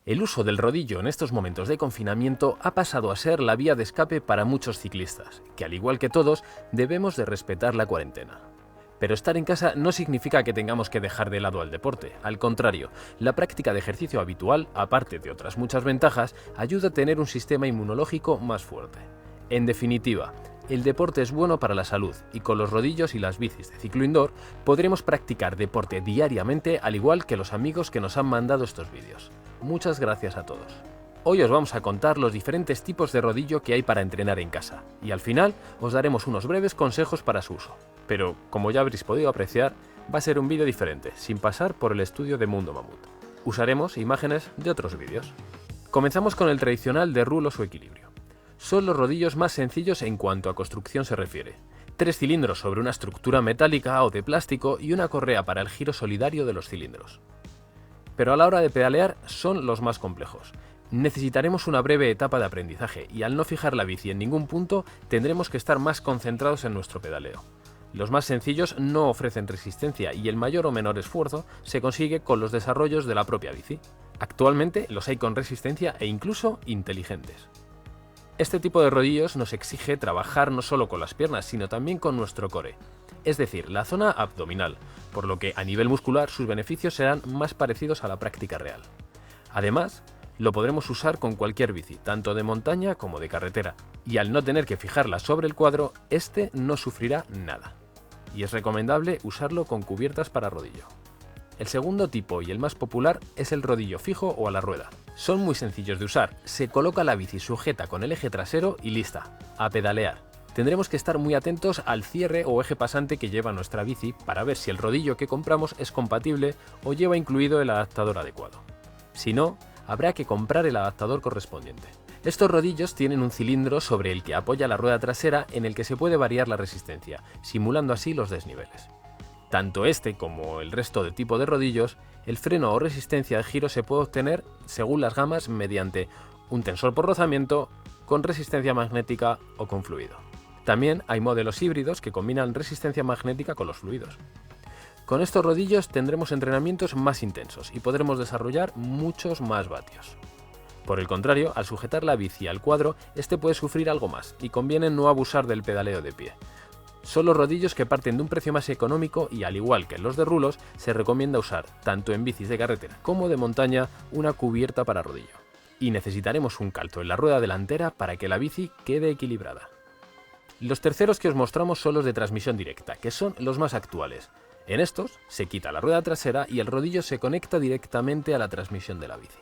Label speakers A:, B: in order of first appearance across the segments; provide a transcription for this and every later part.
A: El uso del rodillo en estos momentos de confinamiento ha pasado a ser la vía de escape para muchos ciclistas, que al igual que todos, debemos de respetar la cuarentena. Pero estar en casa no significa que tengamos que dejar de lado al deporte. Al contrario, la práctica de ejercicio habitual, aparte de otras muchas ventajas, ayuda a tener un sistema inmunológico más fuerte. En definitiva, el deporte es bueno para la salud y con los rodillos y las bicis de ciclo indoor podremos practicar deporte diariamente, al igual que los amigos que nos han mandado estos vídeos. Muchas gracias a todos. Hoy os vamos a contar los diferentes tipos de rodillo que hay para entrenar en casa y al final os daremos unos breves consejos para su uso. Pero, como ya habréis podido apreciar, va a ser un vídeo diferente, sin pasar por el estudio de Mundo Mamut. Usaremos imágenes de otros vídeos. Comenzamos con el tradicional de rulos o equilibrio. Son los rodillos más sencillos en cuanto a construcción se refiere. 3 cilindros sobre una estructura metálica o de plástico y una correa para el giro solidario de los cilindros. Pero a la hora de pedalear son los más complejos. Necesitaremos una breve etapa de aprendizaje y al no fijar la bici en ningún punto tendremos que estar más concentrados en nuestro pedaleo. Los más sencillos no ofrecen resistencia y el mayor o menor esfuerzo se consigue con los desarrollos de la propia bici. Actualmente los hay con resistencia e incluso inteligentes. Este tipo de rodillos nos exige trabajar no solo con las piernas, sino también con nuestro core, es decir, la zona abdominal, por lo que a nivel muscular sus beneficios serán más parecidos a la práctica real. Además, lo podremos usar con cualquier bici, tanto de montaña como de carretera, y al no tener que fijarla sobre el cuadro, este no sufrirá nada. Y es recomendable usarlo con cubiertas para rodillo. El segundo tipo y el más popular es el rodillo fijo o a la rueda. Son muy sencillos de usar, se coloca la bici sujeta con el eje trasero y lista, a pedalear. Tendremos que estar muy atentos al cierre o eje pasante que lleva nuestra bici para ver si el rodillo que compramos es compatible o lleva incluido el adaptador adecuado. Si no, habrá que comprar el adaptador correspondiente. Estos rodillos tienen un cilindro sobre el que apoya la rueda trasera en el que se puede variar la resistencia, simulando así los desniveles. Tanto este como el resto de tipo de rodillos, el freno o resistencia de giro se puede obtener según las gamas mediante un tensor por rozamiento, con resistencia magnética o con fluido. También hay modelos híbridos que combinan resistencia magnética con los fluidos. Con estos rodillos tendremos entrenamientos más intensos y podremos desarrollar muchos más vatios. Por el contrario, al sujetar la bici al cuadro, este puede sufrir algo más y conviene no abusar del pedaleo de pie. Son los rodillos que parten de un precio más económico y al igual que los de rulos, se recomienda usar, tanto en bicis de carretera como de montaña, una cubierta para rodillo. Y necesitaremos un calto en la rueda delantera para que la bici quede equilibrada. Los terceros que os mostramos son los de transmisión directa, que son los más actuales. En estos, se quita la rueda trasera y el rodillo se conecta directamente a la transmisión de la bici.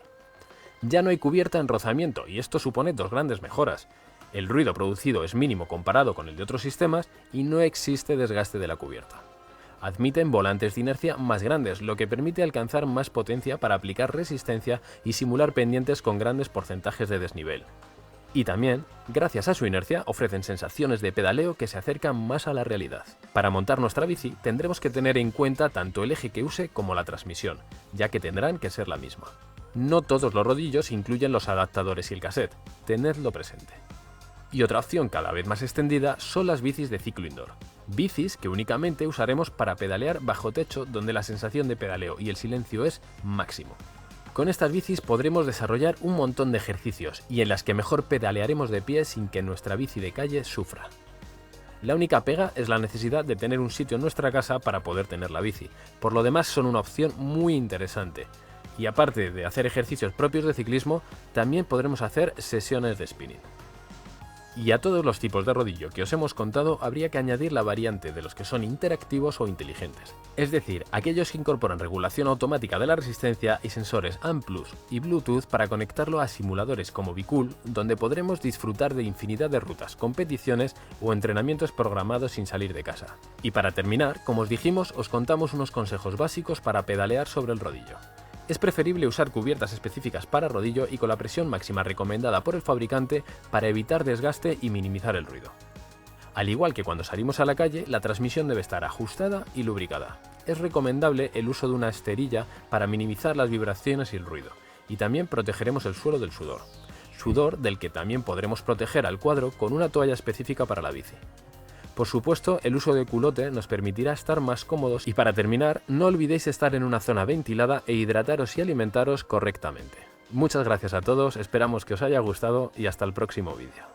A: Ya no hay cubierta en rozamiento y esto supone dos grandes mejoras. El ruido producido es mínimo comparado con el de otros sistemas y no existe desgaste de la cubierta. Admiten volantes de inercia más grandes, lo que permite alcanzar más potencia para aplicar resistencia y simular pendientes con grandes porcentajes de desnivel. Y también, gracias a su inercia, ofrecen sensaciones de pedaleo que se acercan más a la realidad. Para montar nuestra bici tendremos que tener en cuenta tanto el eje que use como la transmisión, ya que tendrán que ser la misma. No todos los rodillos incluyen los adaptadores y el cassette, tenedlo presente. Y otra opción cada vez más extendida son las bicis de ciclo indoor. Bicis que únicamente usaremos para pedalear bajo techo donde la sensación de pedaleo y el silencio es máximo. Con estas bicis podremos desarrollar un montón de ejercicios y en las que mejor pedalearemos de pie sin que nuestra bici de calle sufra. La única pega es la necesidad de tener un sitio en nuestra casa para poder tener la bici. Por lo demás son una opción muy interesante. Y aparte de hacer ejercicios propios de ciclismo, también podremos hacer sesiones de spinning. Y a todos los tipos de rodillo que os hemos contado habría que añadir la variante de los que son interactivos o inteligentes, es decir, aquellos que incorporan regulación automática de la resistencia y sensores AM+ y Bluetooth para conectarlo a simuladores como Bicool, donde podremos disfrutar de infinidad de rutas, competiciones o entrenamientos programados sin salir de casa. Y para terminar, como os dijimos, os contamos unos consejos básicos para pedalear sobre el rodillo. Es preferible usar cubiertas específicas para rodillo y con la presión máxima recomendada por el fabricante para evitar desgaste y minimizar el ruido. Al igual que cuando salimos a la calle, la transmisión debe estar ajustada y lubricada. Es recomendable el uso de una esterilla para minimizar las vibraciones y el ruido, y también protegeremos el suelo del sudor. Sudor del que también podremos proteger al cuadro con una toalla específica para la bici. Por supuesto, el uso de culote nos permitirá estar más cómodos y para terminar, no olvidéis estar en una zona ventilada e hidrataros y alimentaros correctamente. Muchas gracias a todos, esperamos que os haya gustado y hasta el próximo vídeo.